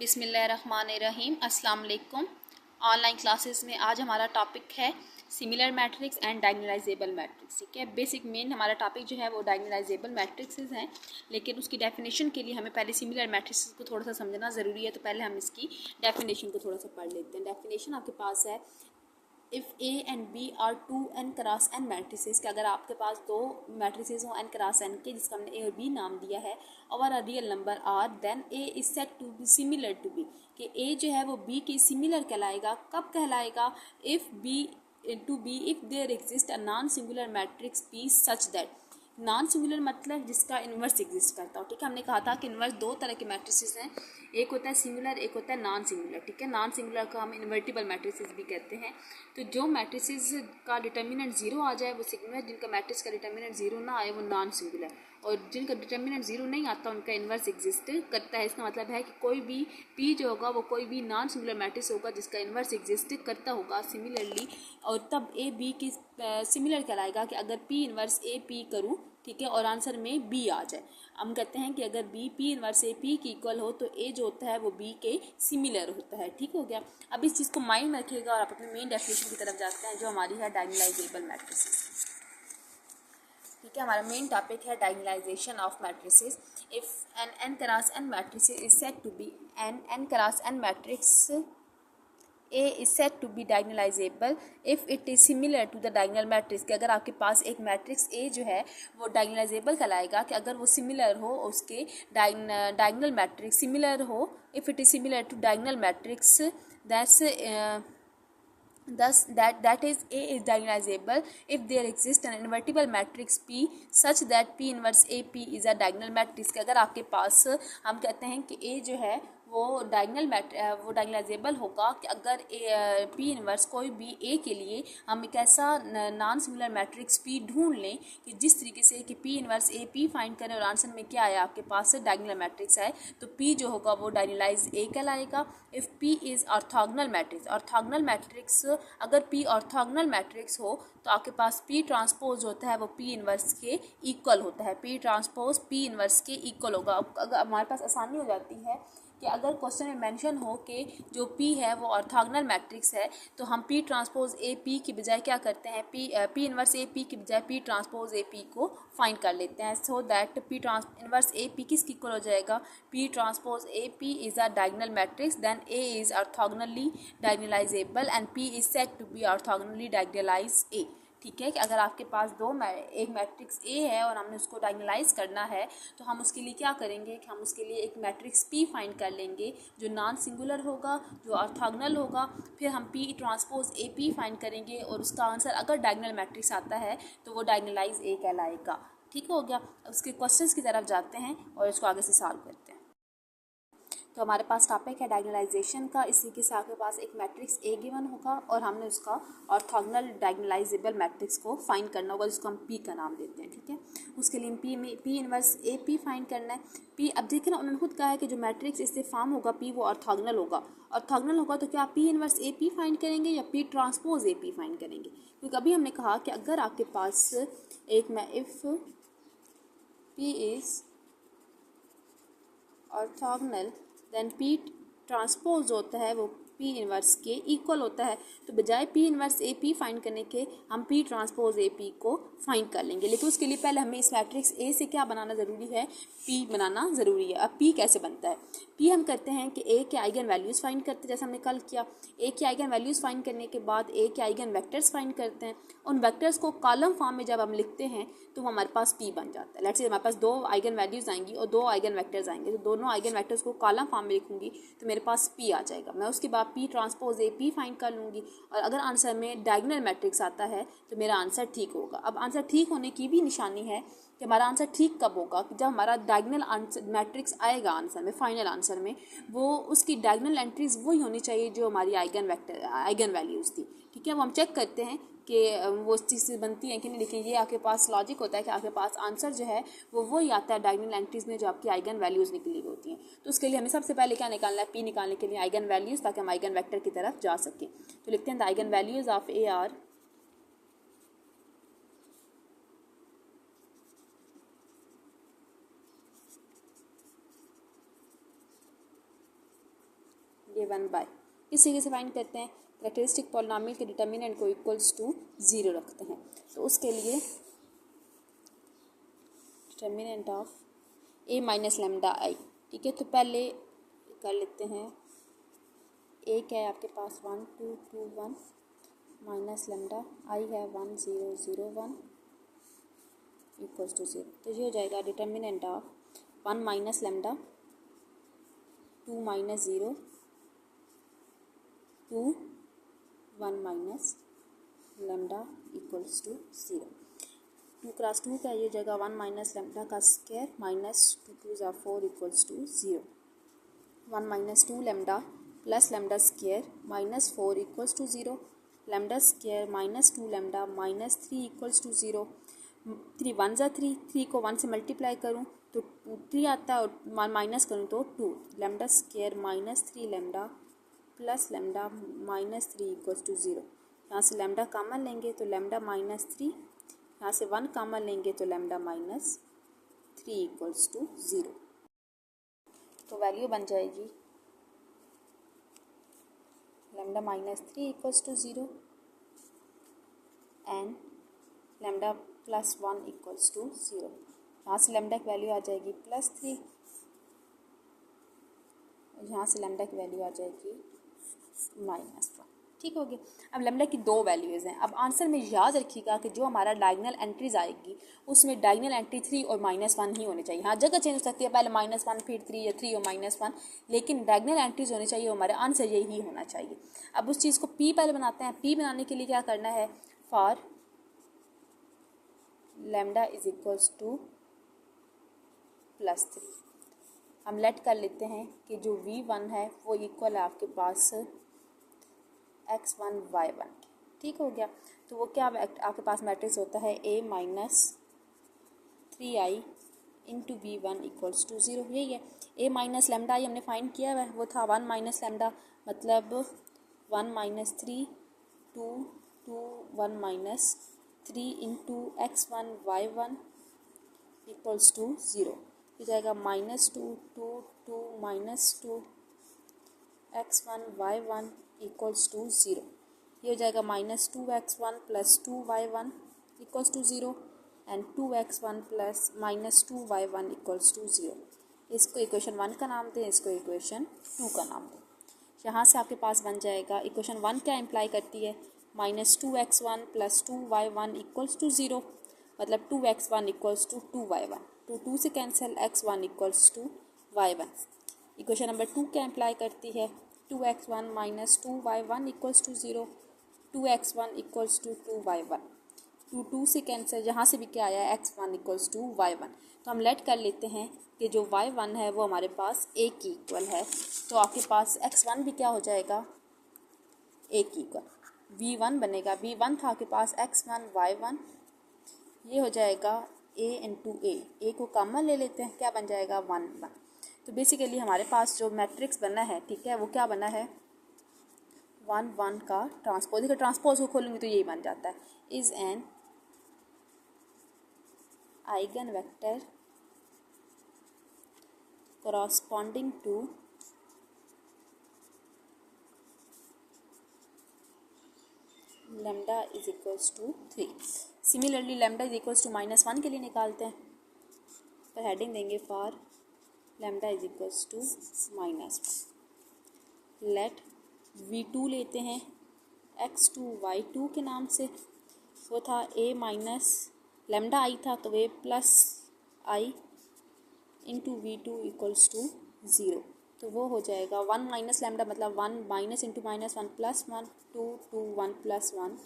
बिस्मिल्लाहिर्रहमानिर्रहीम। अस्सलाम वालेकुम। ऑनलाइन क्लासेस में आज हमारा टॉपिक है similar matrix and diagonalisable matrix. ठीक है, बेसिक मेन हमारा टॉपिक जो है वो डायगोनलाइजेबल मैट्रिक्सेस हैं, लेकिन उसकी डेफिनेशन के लिए हमें पहले सिमिलर मैट्रिक्स को थोड़ा सा समझना ज़रूरी है। तो पहले हम इसकी डेफिनेशन को थोड़ा सा पढ़ लेते हैं। डेफिनेशन आपके पास है, if A and B are two n cross n matrices, कि अगर आपके पास दो मैट्रिसेस हों एन क्रॉस एन के, जिसका हमने ए और बी नाम दिया है, और a real number r, then A is set to be similar to B, कि ए जो है वो बी के सिमिलर कहलाएगा। कब कहलाएगा? If B to B if there exist a non singular matrix P such that, non singular मतलब जिसका इन्वर्स एग्जिस्ट करता हो। ठीक है, हमने कहा था कि इन्वर्स दो तरह के मैट्रिसेस हैं, एक होता है सिंगुलर, एक होता है नॉन सिंगुलर। ठीक है, नॉन सिंगुलर को हम इन्वर्टिबल मैट्रिसेस भी कहते हैं। तो जो मैट्रिसेस का डिटर्मिनेंट जीरो आ जाए वो सिंगुलर, जिनका मैट्रिक्स का डिटर्मिनेंट जीरो ना आए वो नॉन सिंगुलर, और जिनका डिटर्मिनेंट जीरो नहीं आता उनका इन्वर्स एग्जिस्ट करता है। इसका मतलब है कि कोई भी पी जो होगा वो कोई भी नॉन सिंगुलर मैट्रिक्स होगा जिसका इन्वर्स एग्जिस्ट करता होगा सिमिलरली, और तब ए बी की सिमिलर कहलाएगा। कि अगर पी इन्वर्स ए पी करूँ, ठीक है, और आंसर में बी आ जाए, हम कहते हैं कि अगर B P inverse A P की इक्वल हो तो ए जो होता है वो बी के सिमिलर होता है। ठीक हो गया। अब इस चीज़ को माइंड में रखिएगा और आप अपने मेन डेफिनेशन की तरफ जाते हैं जो हमारी है डायगोनलाइजेबल मैट्रिसेस। ठीक है, हमारा मेन टॉपिक है diagonalization of matrices. If an n cross n matrix is said to be n cross n matrix A is said to be diagonalizable if it is similar to the diagonal matrix, कि अगर आपके पास एक matrix A जो है वो diagonalisable कहलाएगा कि अगर वो सिमिलर हो उसके डायगोनल मैट्रिक्स सिमिलर हो, if it is similar to diagonal matrix thus that is A is diagonalizable if there exists an invertible matrix P such that P inverse AP is a diagonal matrix। कि अगर आपके पास हम कहते हैं कि A जो है वो डायगोनलाइजेबल होगा कि अगर पी इन्वर्स कोई भी ए के लिए हम एक ऐसा नॉन सिंगुलर मैट्रिक्स पी ढूंढ लें कि जिस तरीके से कि P inverse A P find करें और आंसर में क्या आया आपके पास डायगोनल मैट्रिक्स है, तो पी जो होगा वो डायगोनलाइज ए कहलाएगा। If P is orthogonal matrix, orthogonal matrix अगर पी ऑर्थोगोनल मैट्रिक्स हो तो आपके पास पी ट्रांसपोज होता है वो पी इन्वर्स के इक्वल होता है, पी ट्रांसपोज पी इन्वर्स के इक्वल होगा। अब अगर हमारे पास आसानी हो जाती है कि अगर क्वेश्चन में मेंशन हो कि जो P है वो ऑर्थोगोनल मैट्रिक्स है, तो हम P ट्रांसपोज ए पी की बजाय क्या करते हैं, P इन्वर्स ए पी की बजाय P ट्रांसपोज ए पी को फाइंड कर लेते हैं। So that P inverse A P किसकी इक्वल हो जाएगा? P transpose A P is a diagonal matrix, then A is orthogonally diagonalizable and P is said to be orthogonally diagonalize A। ठीक है, कि अगर आपके पास एक मैट्रिक्स ए है और हमने उसको डायगोनलाइज करना है तो हम उसके लिए क्या करेंगे कि हम उसके लिए एक मैट्रिक्स पी फाइंड कर लेंगे जो नॉन सिंगुलर होगा, जो ऑर्थोगोनल होगा, फिर हम P transpose A P find करेंगे और उसका आंसर अगर डायगोनल मैट्रिक्स आता है तो वो डायगोनलाइज ए कहलाएगा। ठीक हो गया। उसके क्वेश्चंस की तरफ जाते हैं और इसको आगे से सॉल्व करते हैं। तो हमारे पास टॉपिक है डायगोनलाइजेशन का। इसी के साथ आपके पास एक मैट्रिक्स ए गिवन होगा और हमने उसका ऑर्थोगोनल डायगोनलाइजेबल मैट्रिक्स को फाइंड करना होगा जिसको हम पी का नाम देते हैं। ठीक है, उसके लिए P inverse A P find करना है। पी, अब देखिए ना, उन्होंने खुद कहा है कि जो मैट्रिक्स इससे फॉर्म होगा पी वो ऑर्थोगोनल होगा। ऑर्थोगोनल होगा तो क्या P inverse A P find करेंगे या P transpose A P find करेंगे? क्योंकि अभी हमने कहा कि अगर आपके पास if P is orthogonal then P transpose होता है वो पी इन्वर्स के इक्वल होता है, तो बजाय P inverse A P find करने के हम पी ट्रांसपोज ए पी को फाइंड कर लेंगे। लेकिन उसके लिए पहले हमें इस मैट्रिक्स ए से क्या बनाना ज़रूरी है? पी बनाना ज़रूरी है। अब पी कैसे बनता है? पी हम करते हैं कि ए के आइगन वैल्यूज़ फाइंड करते हैं, जैसे हमने कल किया। ए के आइगन वैल्यूज़ फाइंड करने के बाद ए के आइगन वेक्टर्स फाइंड करते हैं। उन वेक्टर्स को कॉलम फॉर्म में जब हम लिखते हैं तो हमारे पास पी बन जाता है। लेट्स से हमारे पास दो आइगन वैल्यूज़ आएंगी और दो आइगन वेक्टर्स आएंगे, तो दोनों आइगन वेक्टर्स को कॉलम फॉर्म में लिखूंगी तो मेरे पास पी आ जाएगा। मैं उसके बाद P transpose A P find कर लूँगी और अगर आंसर में डायगोनल मैट्रिक्स आता है तो मेरा आंसर ठीक होगा। अब आंसर ठीक होने की भी निशानी है कि हमारा आंसर ठीक कब होगा, कि जब हमारा डायगोनल आंसर मैट्रिक्स आएगा आंसर में, फाइनल आंसर में, वो उसकी डायगोनल एंट्रीज वही होनी चाहिए जो हमारी आइगन वैल्यूज़ थी। ठीक है, वो हम चेक करते हैं कि वो चीज़ से बनती है कि नहीं। लेकिन ये आपके पास लॉजिक होता है कि आपके पास आंसर जो है वो वही आता है डायगोनल एंट्रीज में जो आपकी आइगन वैल्यूज़ निकली हुई होती हैं। तो उसके लिए हमें सबसे पहले क्या निकालना है? पी निकालने के लिए आइगन वैल्यूज़, ताकि हम आइगन वेक्टर की तरफ जा सकें। तो लिखते हैं the eigen values of A are ये 1/। इस तरीके से फाइंड करते हैं। कैरेक्टरिस्टिक पॉलिनोमियल के डिटर्मिनेंट को इक्वल्स टू 0 रखते हैं। तो उसके लिए determinant of a minus lambda I, ठीक है। तो पहले कर लेते हैं, a क्या है आपके पास 1 2 2 1 माइनस लैम्डा आई है 1 0 0 1 इक्वल्स टू 0। तो ये हो जाएगा determinant of 1 minus lambda 2 minus 0 2 1 minus lambda equals to 0। 2 cross 2 का ये जगह 1 माइनस लैम्डा का स्क्वायर माइनस 2 2 ज़ा 4 equals to 0। 1 minus 2 lambda plus lambda square minus 4 equals to 0। Lambda square minus 2 lambda minus 3 equals to 0। 3 1 ज़ा 3, 3 को 1 से multiply करूँ तो 3 आता है और माइनस करूँ तो 2। Lambda square minus 3 lambda plus lambda minus 3 equals to 0। यहाँ से लैम्डा कॉमन लेंगे तो लैम्डा माइनस 3, यहाँ से 1 कॉमन लेंगे तो लैम्डा माइनस 3 इक्वल्स टू 0। तो वैल्यू बन जाएगी lambda minus 3 equals to 0 and lambda plus 1 equals to 0। यहाँ से लैम्डा की वैल्यू आ जाएगी +3, यहाँ से लैम्डा की वैल्यू आ जाएगी -1। ठीक हो गया। अब लैम्डा की 2 वैल्यूज़ हैं। अब आंसर में याद रखिएगा कि जो हमारा डायगोनल एंट्रीज आएगी उसमें डायगोनल एंट्री 3 और -1 ही होनी चाहिए। हाँ, जगह चेंज हो सकती है, पहले -1 फिर 3 या 3 और -1, लेकिन डायगोनल एंट्रीज होनी चाहिए। हमारा आंसर यही होना चाहिए। अब उस चीज़ को P पहले बनाते हैं। P बनाने के लिए क्या करना है, for lambda is equals to +3 हम लेट कर लेते हैं कि जो V1 है वो इक्वल है आपके पास x1 y1। ठीक हो गया। तो वो क्या आपके पास मैट्रिक्स होता है a minus 3i into V1 equals to 0। यही है। a माइनस लैम्डा आई हमने फाइंड किया हुआ है, वो था 1 माइनस लैम्डा, मतलब 1 minus 3 2 2 1 minus 3 into x1 y1 equals to 0। हो जाएगा -2 2 2 -2 x1 y1 इक्वल्स टू 0। ये हो जाएगा -2x1 plus 2y1 equals to 0 and 2x1 plus -2y1 equals to 0। इसको इक्वेशन 1 का नाम दें, इसको इक्वेशन 2 का नाम दें। यहाँ से आपके पास बन जाएगा, इक्वेशन 1 क्या इम्प्लाई करती है, -2x1 plus 2y1 equals to 0, मतलब 2x1 इक्वल्स टू 2y1। 2 से cancel, x1 equals to y1। Equation number 2 क्या इम्प्लाई करती है, 2x1 minus 2y1 equals to 0, 2x1 equals to 2y1। 2 से कैंसिल, यहाँ से भी क्या आया है, x1 इक्वल्स टू y1। तो हम लेट कर लेते हैं कि जो y1 है वो हमारे पास a की इक्वल है। तो आपके पास x1 भी क्या हो जाएगा, a की इक्वल। v1 बनेगा, v1 था आपके पास x1 y1, ये हो जाएगा a इंटू a को कॉमन ले लेते हैं, क्या बन जाएगा 1 1। तो बेसिकली हमारे पास जो मैट्रिक्स बना है, ठीक है, वो क्या बना है 1 1 का ट्रांसपोज। देखो ट्रांसपोज को खोलेंगे तो यही बन जाता है, is an eigen vector corresponding to lambda is equals to 3। Similarly lambda is equals to -1 के लिए निकालते हैं, तो हेडिंग देंगे for lambda is equals to -1। Let v2 लेते हैं x2 y2 के नाम से, वो था a माइनस लैम्डा आई था तो a plus I into V2 equals to 0। तो वो हो जाएगा 1 माइनस लैम्डा, मतलब 1 minus into -1 plus 1 2 2 1 plus 1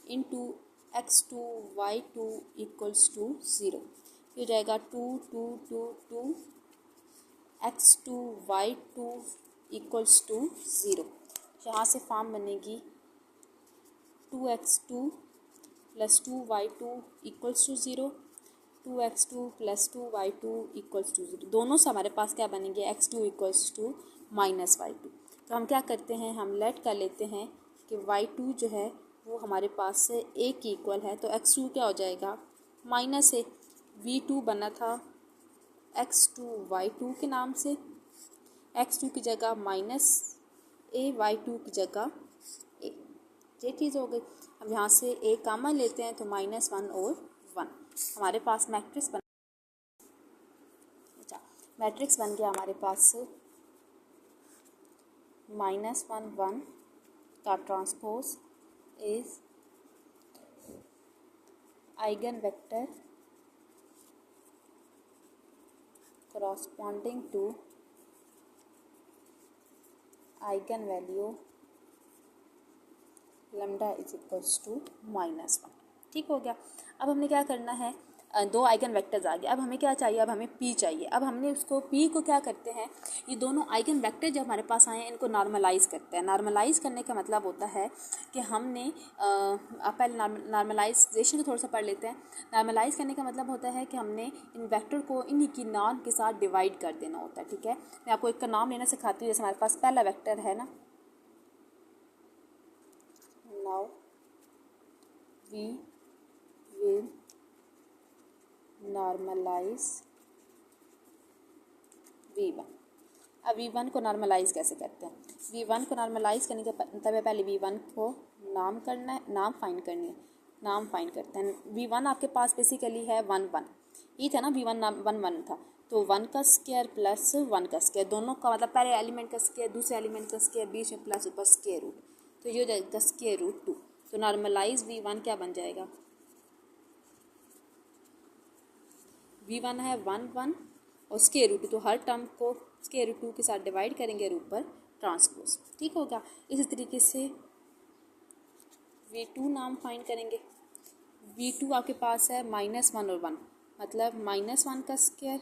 into x2 y2 equals to 0। ये हो जाएगा 2 2 2 2 x2 y2 इक्वल्स टू 0। यहाँ से फॉर्म बनेगी 2x2 plus 2y2 equals to 0, 2x2 plus 2y2 equals to 0। दोनों से हमारे पास क्या बनेंगे, x2 इक्वल्स टू -y2। तो हम क्या करते हैं, हम लेट कर लेते हैं कि y2 जो है वो हमारे पास से a की इक्वल है, तो x2 क्या हो जाएगा -a। v2 बना था x2 y2 के नाम से, x2 की जगह AY2 की जगह A, ये चीज़ हो गई। अब यहाँ से A कॉमन लेते हैं तो -1 और 1 हमारे पास मैट्रिक्स बन, अच्छा मैट्रिक्स बन गया हमारे पास -1 1 का transpose is eigenvector corresponding to eigenvalue lambda is equals to -1। ठीक हो गया। अब हमने क्या करना है, दो आइगन वेक्टर्स आ गए। अब हमें क्या चाहिए, अब हमें पी चाहिए। अब हमने उसको पी को क्या करते हैं, ये दोनों आइगन वेक्टर जब हमारे पास आए हैं इनको नॉर्मलाइज करते हैं। नॉर्मलाइज करने का मतलब होता है कि हमने पहले नॉर्मलाइजेशन को थोड़ा सा पढ़ लेते हैं। नॉर्मलाइज करने का मतलब होता है कि हमने इन वेक्टर को इन्हीं की नॉर्म के साथ डिवाइड कर देना होता है। ठीक है, मैं आपको एक का नाम लेना सिखाती हूँ। जैसे हमारे पास पहला वेक्टर है ना, now we will normalise V1। अब V1 को नॉर्मलाइज कैसे करते हैं, V1 को नॉर्मलाइज करने का मतलब है पहले V1 को नाम करना है, नाम फाइंड करनी है, नाम फाइंड करते हैं। V1 आपके पास बेसिकली है 1 1, ये था ना V1 1 1 था, तो 1 का स्क्वायर प्लस 1 का स्क्वायर, दोनों का मतलब पहले एलिमेंट का स्क्वायर दूसरे एलिमेंट का स्क्वायर बीच में प्लस ऊपर स्क्वायर रूट, तो ये हो जाएगा स्क्वायर रूट 2। तो नॉर्मलाइज V1 क्या बन जाएगा, V1 है 1 1 और स्क्वायर रूट 2, तो हर टर्म को स्क्वायर रूट 2 के साथ डिवाइड करेंगे और ऊपर ट्रांसपोज। ठीक होगा। इसी तरीके से V2 नाम फाइंड करेंगे। V2 आपके पास है -1 और 1, मतलब -1 का स्क्वायर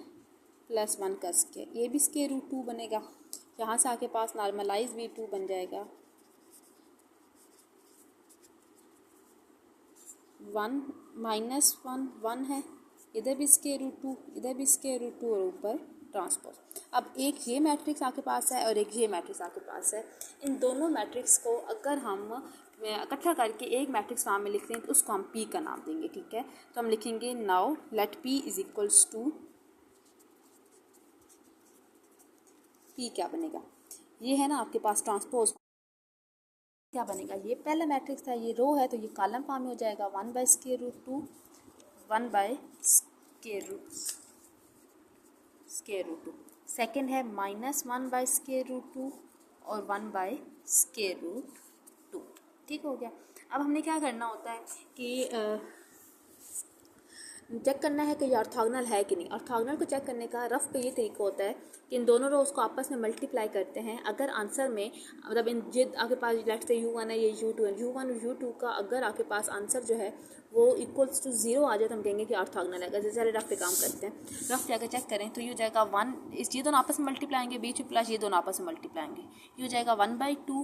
प्लस 1 का स्क्वायर, ये भी स्क्वायर रूट 2 बनेगा। यहाँ से आपके पास नॉर्मलाइज V2 बन जाएगा 1 -1 1 है, इधर भी स्क्वायर रूट 2, इधर भी स्क्वायर रूट 2 और ऊपर ट्रांसपोज। अब एक ये मैट्रिक्स आपके पास है और एक ये मैट्रिक्स आपके पास है। इन दोनों मैट्रिक्स को अगर हम इकट्ठा करके एक मैट्रिक्स फॉर्म में लिखते हैं तो उसको हम P का नाम देंगे। ठीक है, तो हम लिखेंगे now let P is equals to, P क्या बनेगा, ये है ना आपके पास ट्रांसपोज, क्या बनेगा, ये पहला मैट्रिक्स था, ये रो है तो ये कॉलम फॉर्म में हो जाएगा 1 by square root 2 1 by square root 2। Second है -1 बाय स्क्वायर रूट 2 और 1 बाय स्क्वायर रूट 2। ठीक हो गया। अब हमने क्या करना होता है कि चेक करना है कि ये ऑर्थोगोनल है कि नहीं। ऑर्थोगोनल को चेक करने का रफ पे ये तरीका होता है कि इन दोनों रोज को आपस में मल्टीप्लाई करते हैं। अगर आंसर में मतलब इन जिद आपके पास लेट्स से U1 है, ये U2 है, U1 और U2 का अगर आपके पास आंसर जो है वो इक्वल्स टू 0 आ जाए तो हम कहेंगे कि ऑर्थोगोनल है। जैसे चले रफ पे काम करते हैं, रफ पे अगर चेक करें तो ये हो जाएगा 1, इस ये दोनों आपस में मल्टीप्लाई बीच में प्लस ये दोनों आपस में मल्टीप्लाई, ये हो जाएगा 1/2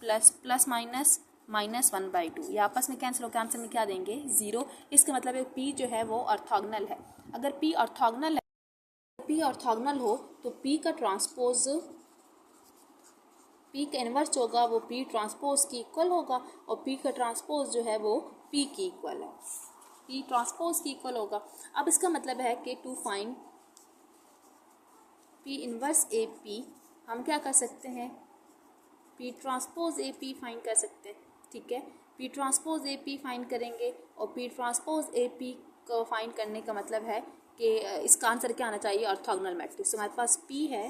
प्लस प्लस माइनस -1/2, ये आपस में कैंसिल होकर आंसर में क्या देंगे 0। इसका मतलब है P जो है वो ऑर्थोगोनल है। अगर P ऑर्थोगोनल है, P ऑर्थोगोनल हो तो P का ट्रांसपोज, P का इन्वर्स होगा वो P ट्रांसपोज की इक्वल होगा और P का ट्रांसपोज जो है वो P की इक्वल है, P ट्रांसपोज की इक्वल होगा। अब इसका मतलब है कि to find P inverse AP हम क्या कर सकते हैं, P ट्रांसपोज AP फाइंड कर सकते हैं। ठीक है, P ट्रांसपोज AP फाइंड करेंगे और P ट्रांसपोज AP को फाइंड करने का मतलब है कि इसका आंसर क्या आना चाहिए, ऑर्थोगोनल मैट्रिक्स। तो हमारे पास P है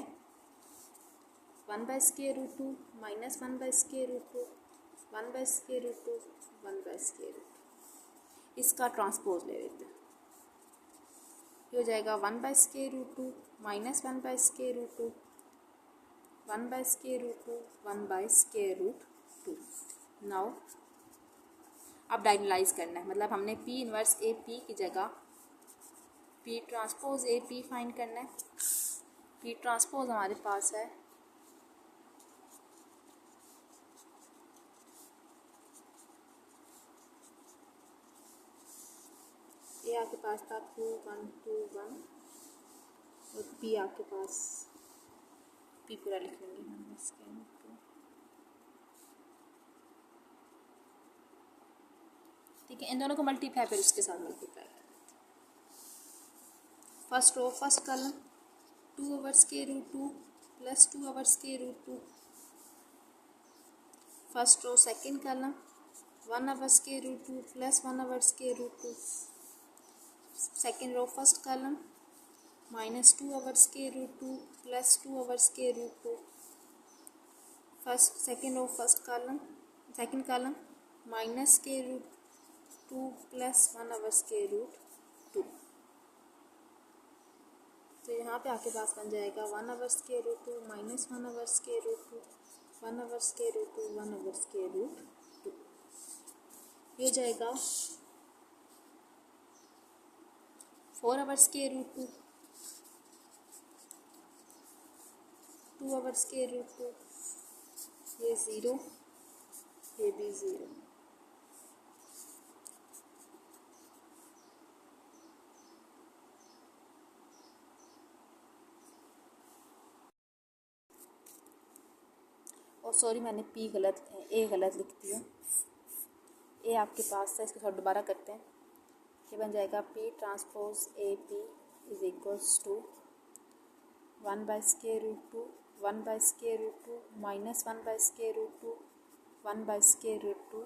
1 by square root 2 -1 by square root 2 1 by square root 2 1 by square root 2, इसका ट्रांसपोज ले लेते हैं, ये हो जाएगा 1 by square root 2 -1 by square root 2 1 by square root 2 1 by square root 2। Now अब डायगोनलाइज करना है, मतलब हमने P इन्वर्स AP की जगह P ट्रांसपोज AP फाइंड करना है। P ट्रांसपोज हमारे पास है ये आपके पास था 2 1 2 1 और P आपके पास P पूरा लिख लेंगे हम इसके, ठीक है। इन दोनों को मल्टीप्लाई फिर उसके साथ मल्टीप्लाई कर, first row first column 2 over square root 2 plus 2 over square root 2 first row second column 1/√2 plus 1/√2, second row first column -2/√2 plus 2/√2, second row first column second column -√2 plus 1/√2। तो यहाँ पे आपके पास बन जाएगा 1/√2 माइनस 1/√2 1/√2 1/√2। ये जाएगा 4/√2 2/√2, ये 0, ये भी 0। और सॉरी मैंने ए गलत लिख दिया। ए आपके पास है, इसको थोड़ा दोबारा करते हैं। ये बन जाएगा P transpose AP is equals to 1/√2 1/√2 minus 1/√2 1/√2,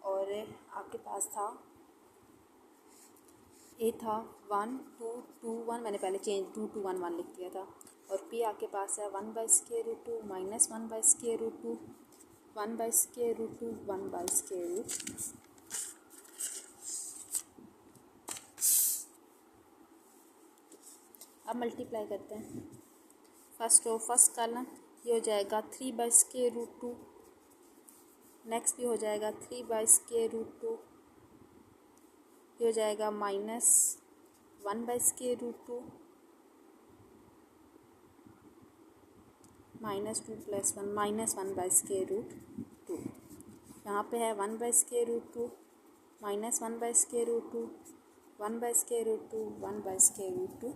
और आपके पास था ए था 1 2 2 1, मैंने पहले चेंज 2 2 1 1 लिख दिया था। और P आपके पास है 1/√2 माइनस 1/√2 1/√2 1/√2। अब मल्टीप्लाई करते हैं। फर्स्ट रो फर्स्ट कॉलम ये हो जाएगा 3/√2, नेक्स्ट भी हो जाएगा 3/√2, ये हो जाएगा -1/√2 -2 + 1 -1/√2। यहाँ पे है 1/√2 माइनस 1/√2 1/√2 1/√2।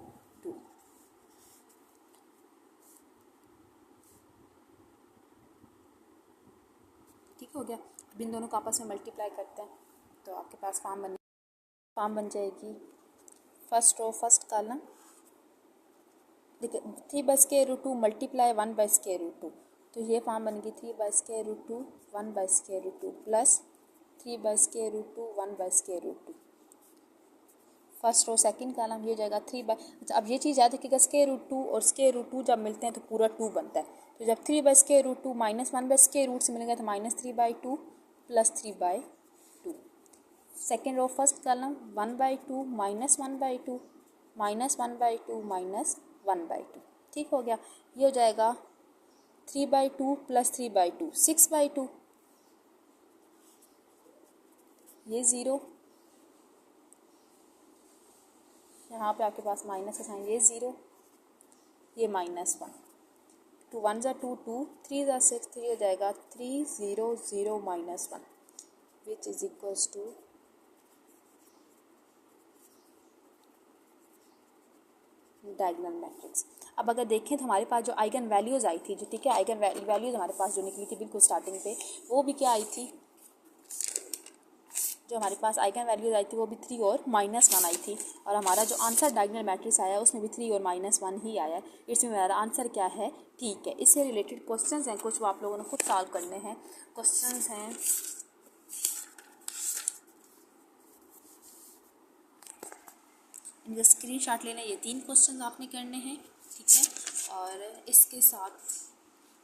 ठीक हो गया। अब इन दोनों को आपस में मल्टीप्लाई करते हैं तो आपके पास फॉर्म बन जाएगी। फर्स्ट रो फर्स्ट कॉलम देखिए 3/√2 मल्टीप्लाई 1/√2, तो ये फॉर्म बनेगी 3/√2 1/√2 plus 3/√2 1/√2। First row second column ये हो जाएगा अच्छा अब ये चीज़ याद रखिएगा, √2 और √2 जब मिलते हैं तो पूरा 2 बनता है। तो जब 3/√2 माइनस 1/√2 से मिलेगा तो -3/2 plus 3/2। Second row first column 1/2 minus 1/2 minus 1/2 minus 1/2। ठीक हो गया। ये हो जाएगा 3/2 प्लस 3/2 6/2, ये 0, यहाँ पे आपके पास माइनस का साइन, ये 0, ये -1, 2 1 ज़ा 2 2 3 ज़ा 6 3 हो जाएगा 3 0 0 -1 which is equals to diagonal matrix. अब अगर देखें तो हमारे पास जो आइगन वैल्यूज़ आई थी, जो ठीक है आइगन वैल्यूज़ हमारे पास जो निकली थी बिल्कुल स्टार्टिंग पे, वो भी क्या आई थी, जो हमारे पास आइगन वैल्यूज आई थी वो भी 3 और -1 आई थी। और हमारा जो आंसर डायगोनल मैट्रिक्स आया उसमें भी 3 और -1 ही आया है। इसमें हमारा आंसर क्या है, ठीक है। इससे रिलेटेड क्वेश्चंस हैं कुछ, वो आप लोगों ने खुद सॉल्व करने हैं। क्वेश्चंस हैं इनका स्क्रीनशॉट लेना, ये 3 क्वेश्चन आपने करने हैं, ठीक है। और इसके साथ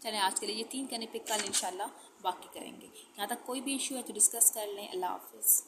चलें आज के लिए ये 3 करने पे कल इंशाल्लाह बाकी करेंगे। यहाँ तक कोई भी इशू है तो डिस्कस कर लें। अल्लाह हाफिज़।